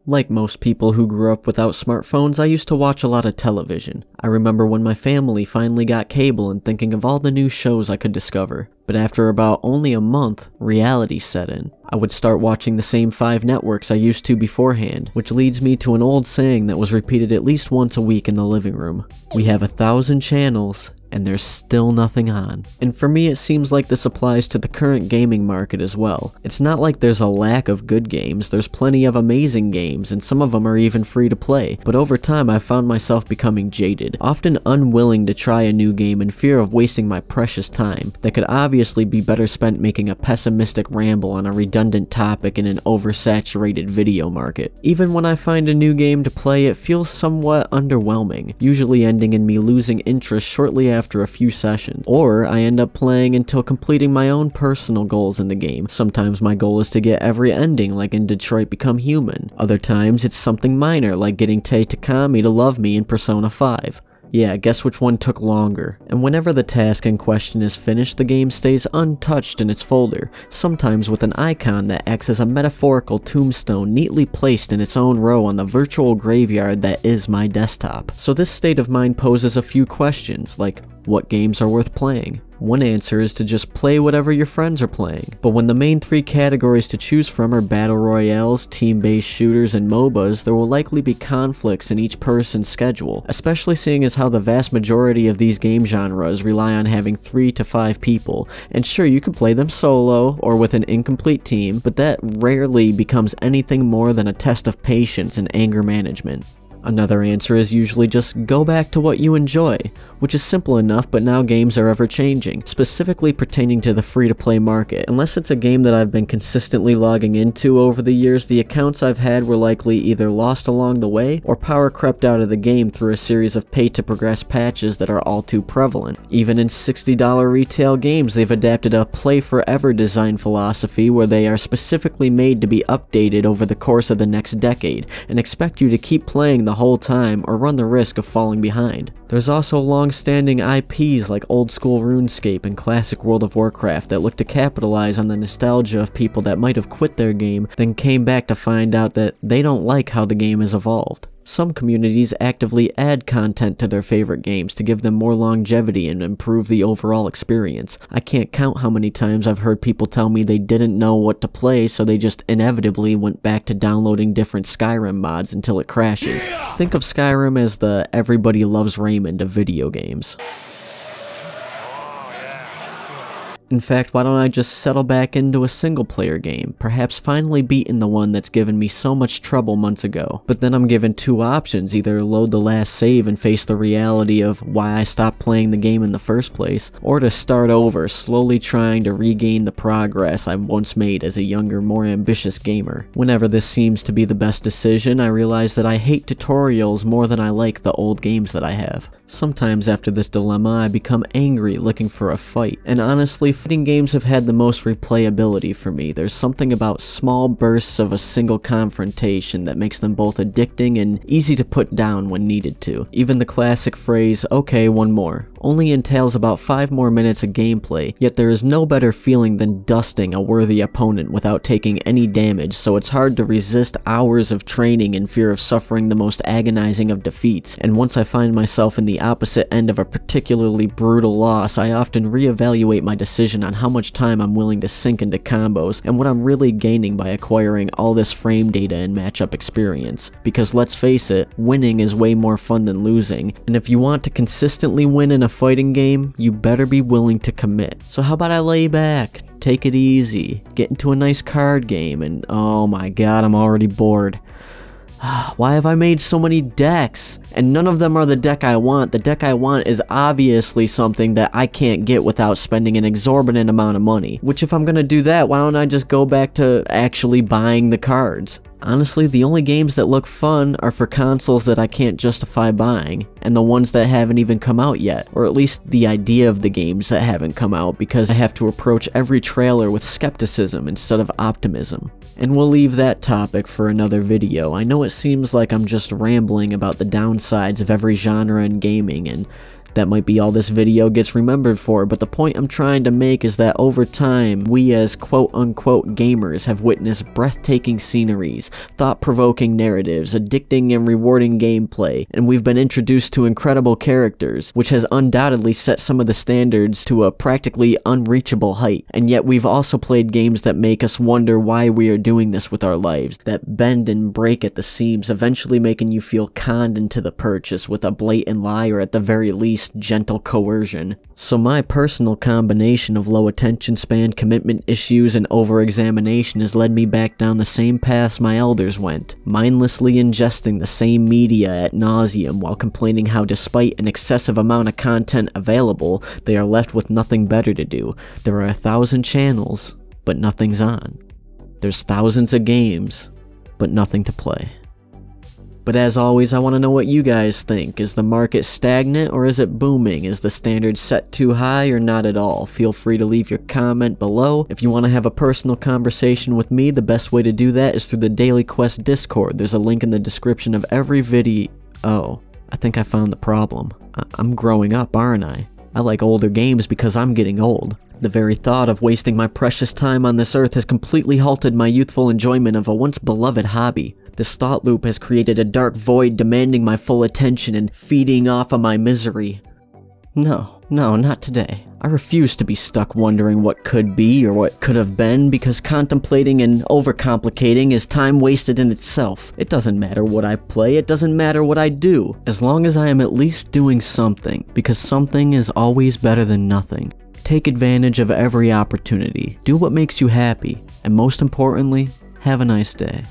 Like most people who grew up without smartphones, I used to watch a lot of television. I remember when my family finally got cable and thinking of all the new shows I could discover. But after about only a month, reality set in. I would start watching the same 5 networks I used to beforehand, which leads me to an old saying that was repeated at least once a week in the living room. We have 1,000 channels, and there's still nothing on. And for me, it seems like this applies to the current gaming market as well. It's not like there's a lack of good games, there's plenty of amazing games, and some of them are even free to play. But over time, I've found myself becoming jaded, often unwilling to try a new game in fear of wasting my precious time that could obviously be better spent making a pessimistic ramble on a redundant topic in an oversaturated video market. Even when I find a new game to play, it feels somewhat underwhelming, usually ending in me losing interest shortly after a few sessions, or I end up playing until completing my own personal goals in the game. Sometimes my goal is to get every ending, like in Detroit Become Human. Other times it's something minor, like getting Takami to love me in Persona 5. Yeah, guess which one took longer. And whenever the task in question is finished, the game stays untouched in its folder, sometimes with an icon that acts as a metaphorical tombstone neatly placed in its own row on the virtual graveyard that is my desktop. So this state of mind poses a few questions, like, what games are worth playing? One answer is to just play whatever your friends are playing. But when the main 3 categories to choose from are battle royales, team-based shooters, and MOBAs, there will likely be conflicts in each person's schedule, especially seeing as how the vast majority of these game genres rely on having 3 to 5 people. And sure, you can play them solo or with an incomplete team, but that rarely becomes anything more than a test of patience and anger management. Another answer is usually just go back to what you enjoy, which is simple enough, but now games are ever changing, specifically pertaining to the free-to-play market. Unless it's a game that I've been consistently logging into over the years, the accounts I've had were likely either lost along the way or power crept out of the game through a series of pay-to-progress patches that are all too prevalent. Even in $60 retail games, they've adapted a play-forever design philosophy where they are specifically made to be updated over the course of the next decade, and expect you to keep playing the whole time or run the risk of falling behind. There's also long-standing IPs like old school RUNESCAPE and classic World of Warcraft that look to capitalize on the nostalgia of people that might have quit their game, then came back to find out that they don't like how the game has evolved. Some communities actively add content to their favorite games to give them more longevity and improve the overall experience. I can't count how many times I've heard people tell me they didn't know what to play, so they just inevitably went back to downloading different SKYRIM mods until it crashes. Think of SKYRIM as the everybody loves Raymond of video games. In fact, why don't I just settle back into a single-player game, perhaps finally beating the one that's given me so much trouble months ago. But then I'm given 2 options, either load the last save and face the reality of why I stopped playing the game in the first place, or to start over, slowly trying to regain the progress I once made as a younger, more ambitious gamer. Whenever this seems to be the best decision, I realize that I hate tutorials more than I like the old games that I have. Sometimes after this dilemma, I become angry looking for a fight, and honestly, fighting games have had the most replayability for me. There's something about small bursts of a single confrontation that makes them both addicting and easy to put down when needed to. Even the classic phrase, "okay, one more," only entails about 5 more minutes of gameplay, yet there is no better feeling than dusting a worthy opponent without taking any damage, so it's hard to resist hours of training in fear of suffering the most agonizing of defeats. And once I find myself in the opposite end of a particularly brutal loss, I often reevaluate my decision on how much time I'm willing to sink into combos and what I'm really gaining by acquiring all this frame data and matchup experience. Because let's face it, winning is way more fun than losing, and if you want to consistently win in a fighting game, you better be willing to commit. So how about I lay back, take it easy, get into a nice card game, and oh my god, I'm already bored. Why have I made so many decks? And none of them are the deck I want. The deck I want is obviously something that I can't get without spending an exorbitant amount of money. Which if I'm gonna do that, why don't I just go back to actually buying the cards? Honestly, the only games that look fun are for consoles that I can't justify buying, and the ones that haven't even come out yet, or at least the idea of the games that haven't come out, because I have to approach every trailer with skepticism instead of optimism. And we'll leave that topic for another video. I know it seems like I'm just rambling about the downsides of every genre in gaming, and That might be all this video gets remembered for, but the point I'm trying to make is that over time, we as quote-unquote gamers have witnessed breathtaking sceneries, thought-provoking narratives, addicting and rewarding gameplay, and we've been introduced to incredible characters, which has undoubtedly set some of the standards to a practically unreachable height. And yet we've also played games that make us wonder why we are doing this with our lives, that bend and break at the seams, eventually making you feel conned into the purchase with a blatant lie or at the very least gentle coercion. So my personal combination of low attention span, commitment issues, and over-examination has led me back down the same paths my elders went, mindlessly ingesting the same media ad nauseum while complaining how despite an excessive amount of content available, they are left with nothing better to do. There are 1,000 channels, but nothing's on. There's thousands of games, but nothing to play. But as always, I want to know what you guys think. Is the market stagnant or is it booming? Is the standard set too high or not at all? Feel free to leave your comment below. If you want to have a personal conversation with me, the best way to do that is through the Daily Quest Discord. There's a link in the description of every video. Oh, I think I found the problem. I'm growing up, aren't I? I like older games because I'm getting old. The very thought of wasting my precious time on this earth has completely halted my youthful enjoyment of a once beloved hobby. This thought loop has created a dark void demanding my full attention and feeding off of my misery. No, not today. I refuse to be stuck wondering what could be or what could have been, because contemplating and overcomplicating is time wasted in itself. It doesn't matter what I play, it doesn't matter what I do, as long as I am at least doing something, because something is always better than nothing. Take advantage of every opportunity, do what makes you happy, and most importantly, have a nice day.